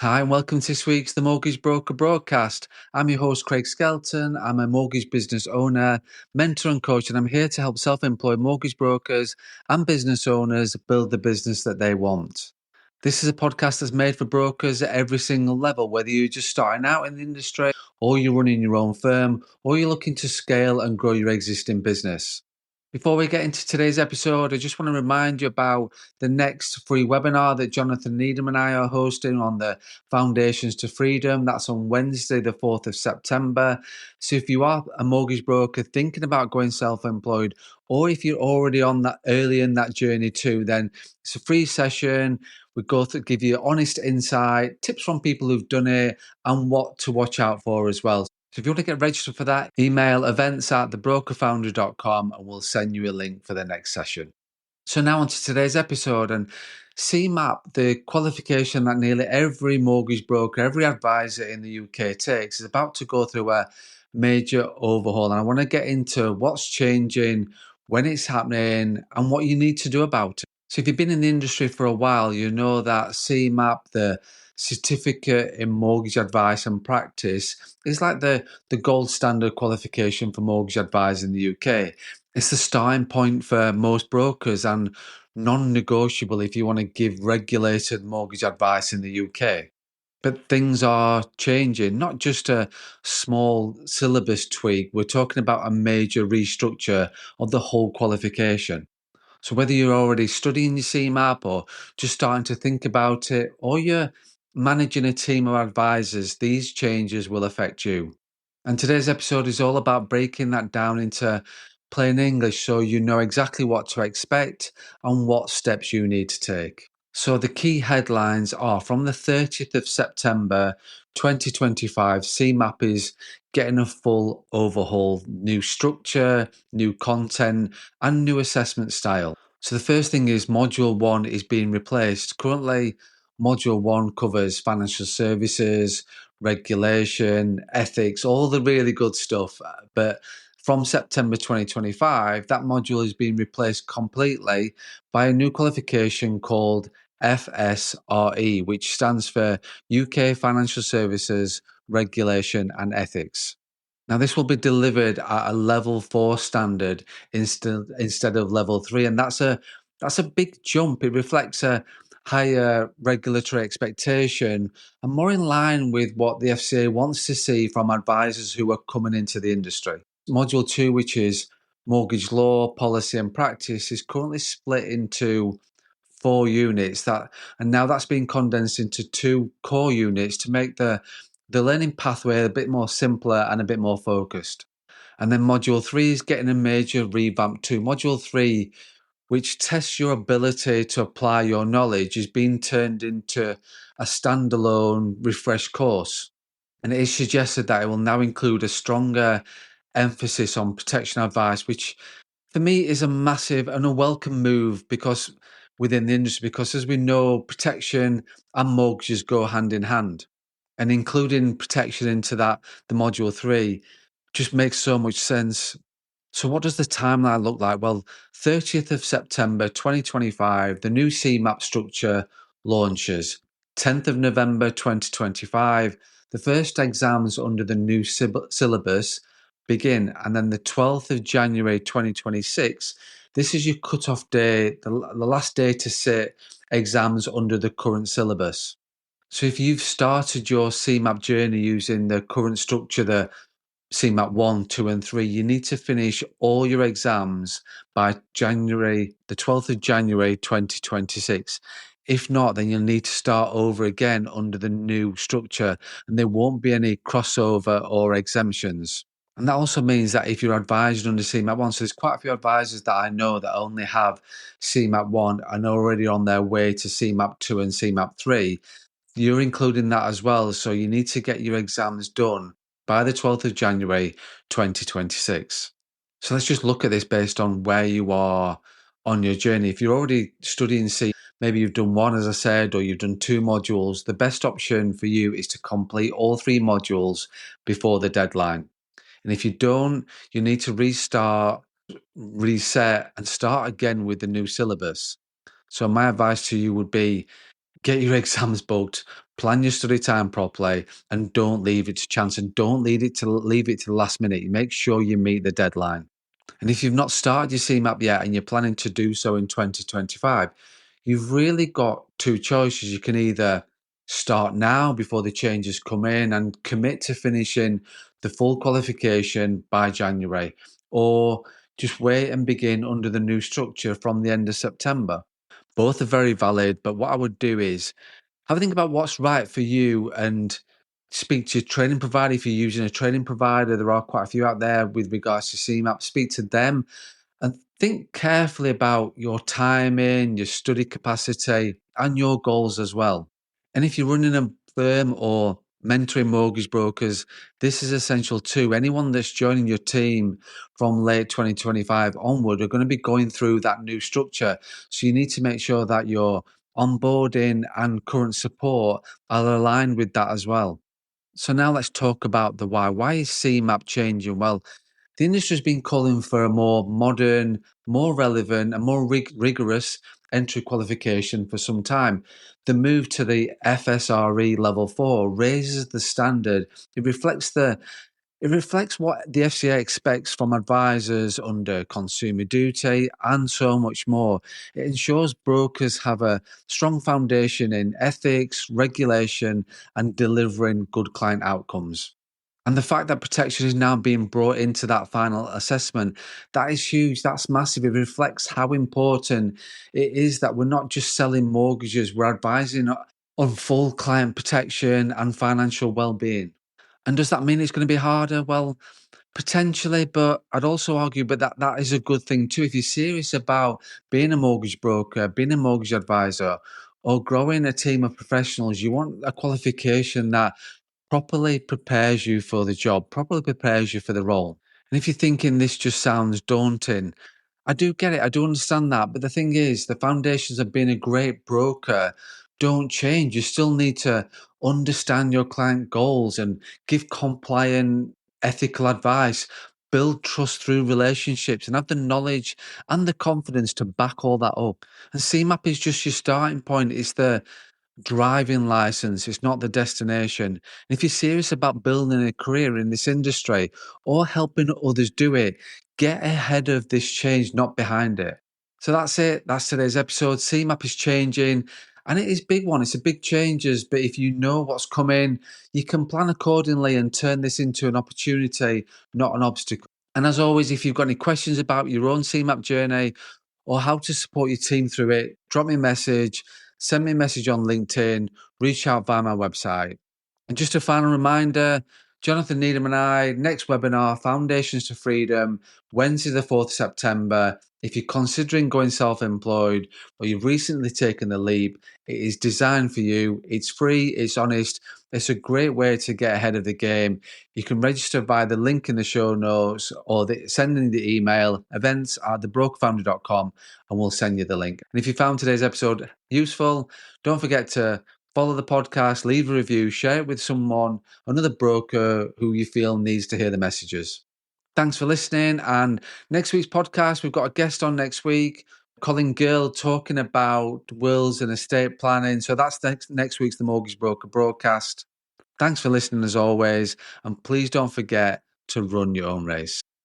Hi, and welcome to this week's The Mortgage Broker Broadcast. I'm your host, Craig Skelton. I'm a mortgage business owner, mentor, and coach, and I'm here to help self employed mortgage brokers and business owners build the business that they want. This is a podcast that's made for brokers at every single level, whether you're just starting out in the industry, or you're running your own firm, or you're looking to scale and grow your existing business. Before we get into today's episode, I just want to remind you about the next free webinar that Jonathan Needham and I are hosting on the Foundations to Freedom. That's on Wednesday, the 4th of September. So if you are a mortgage broker thinking about going self-employed, or if you're already on that early in that journey too, then it's a free session. We go to give you honest insight, tips from people who've done it, and what to watch out for as well. So if you want to get registered for that, email events@thebrokerfounder.com and we'll send you a link for the next session. So now on to today's episode, and CeMAP, the qualification that nearly every mortgage broker, every advisor in the UK takes, is about to go through a major overhaul. And I want to get into what's changing, when it's happening, and what you need to do about it. So if you've been in the industry for a while, you know that CeMAP, the Certificate in Mortgage Advice and Practice, is like the gold standard qualification for mortgage advisors in the UK. It's the starting point for most brokers and non-negotiable if you want to give regulated mortgage advice in the UK. But things are changing, not just a small syllabus tweak. We're talking about a major restructure of the whole qualification. So whether you're already studying your CMAP or just starting to think about it, or you're managing a team of advisors, these changes will affect you. And today's episode is all about breaking that down into plain English so you know exactly what to expect and what steps you need to take. So the key headlines are from the 30th of September 2025, CMAP is getting a full overhaul, new structure, new content, and new assessment style. So the first thing is Module 1 is being replaced. Currently, Module 1 covers financial services, regulation, ethics, all the really good stuff. But from September 2025, that module is being replaced completely by a new qualification called FSRE, which stands for UK Financial Services, Regulation and Ethics. Now, this will be delivered at a level 4 standard instead of level 3, and that's a big jump. It reflects a higher regulatory expectation and more in line with what the FCA wants to see from advisors who are coming into the industry. Module 2, which is mortgage law, policy and practice, is currently split into 4 units and now that's been condensed into 2 core units to make the learning pathway a bit more simpler and a bit more focused. And then module 3 is getting a major revamp too. Module 3, which tests your ability to apply your knowledge, is being turned into a standalone refreshed course. And it is suggested that it will now include a stronger emphasis on protection advice, which for me is a massive and a welcome move because within the industry, because as we know, protection and mortgages go hand in hand. And including protection into the module 3, just makes so much sense. So what does the timeline look like? Well, 30th of September 2025, the new CMAP structure launches. 10th of November 2025, the first exams under the new syllabus begin. And then the 12th of January 2026, this is your cut-off day, the last day to sit exams under the current syllabus. So if you've started your CMAP journey using the current structure, the CMAP 1, 2, and 3, you need to finish all your exams by the 12th of January 2026. If not, then you'll need to start over again under the new structure, and there won't be any crossover or exemptions. And that also means that if you're advised under CMAP 1, so there's quite a few advisors that I know that only have CMAP 1 and are already on their way to CMAP 2 and CMAP 3, you're including that as well. So you need to get your exams done by the 12th of January 2026. So let's just look at this based on where you are on your journey. If you're already studying C, maybe you've done one, as I said, or you've done 2 modules, the best option for you is to complete all 3 modules before the deadline. And if you don't, you need to restart, reset, and start again with the new syllabus. So my advice to you would be get your exams booked, plan your study time properly, and don't leave it to chance, and don't leave it to the last minute. Make sure you meet the deadline. And if you've not started your CMAP yet and you're planning to do so in 2025, you've really got two choices. You can either start now before the changes come in and commit to finishing the full qualification by January, or just wait and begin under the new structure from the end of September. Both are very valid, but what I would do is have a think about what's right for you and speak to your training provider. If you're using a training provider, there are quite a few out there with regards to CMAP. Speak to them and think carefully about your timing, your study capacity, and your goals as well. And if you're running a firm or mentoring mortgage brokers, this is essential too. Anyone that's joining your team from late 2025 onward are going to be going through that new structure. So you need to make sure that your onboarding and current support are aligned with that as well. So now let's talk about the why. Why is CMAP changing? Well, the industry's been calling for a more modern, more relevant, and more rigorous entry qualification for some time. The move to the FSRE level 4 raises the standard. It reflects what the FCA expects from advisors under Consumer Duty and so much more. It ensures brokers have a strong foundation in ethics, regulation, and delivering good client outcomes. And the fact that protection is now being brought into that final assessment, that is huge. That's massive. It reflects how important it is that we're not just selling mortgages, we're advising on full client protection and financial well-being. And does that mean it's going to be harder? Well, potentially, but I'd also argue, but that is a good thing too. If you're serious about being a mortgage broker, being a mortgage advisor, or growing a team of professionals, you want a qualification that properly prepares you for the job, properly prepares you for the role. And if you're thinking this just sounds daunting, I do get it. I do understand that. But the thing is, the foundations of being a great broker don't change. You still need to understand your client goals and give compliant, ethical advice, build trust through relationships, and have the knowledge and the confidence to back all that up. And CMAP is just your starting point. It's the driving license, it's not the destination. And if you're serious about building a career in this industry or helping others do it, get ahead of this change, not behind it. So that's it. That's today's episode. CMAP is changing and it is big one. It's a big changes, but if you know what's coming, you can plan accordingly and turn this into an opportunity, not an obstacle. And as always, if you've got any questions about your own CMAP journey or how to support your team through it, drop me a message, send me a message on LinkedIn, reach out via my website. And just a final reminder, Jonathan Needham and I, next webinar, Foundations to Freedom, Wednesday, the 4th of September. If you're considering going self-employed or you've recently taken the leap, it is designed for you. It's free, it's honest. It's a great way to get ahead of the game. You can register via the link in the show notes or sending the email events@thebrokerfounder.com and we'll send you the link. And if you found today's episode useful, don't forget to follow the podcast, leave a review, share it with someone, another broker who you feel needs to hear the messages. Thanks for listening. And next week's podcast, we've got a guest on next week, Colin Gill, talking about wills and estate planning. So that's next week's The Mortgage Broker broadcast. Thanks for listening as always. And please don't forget to run your own race.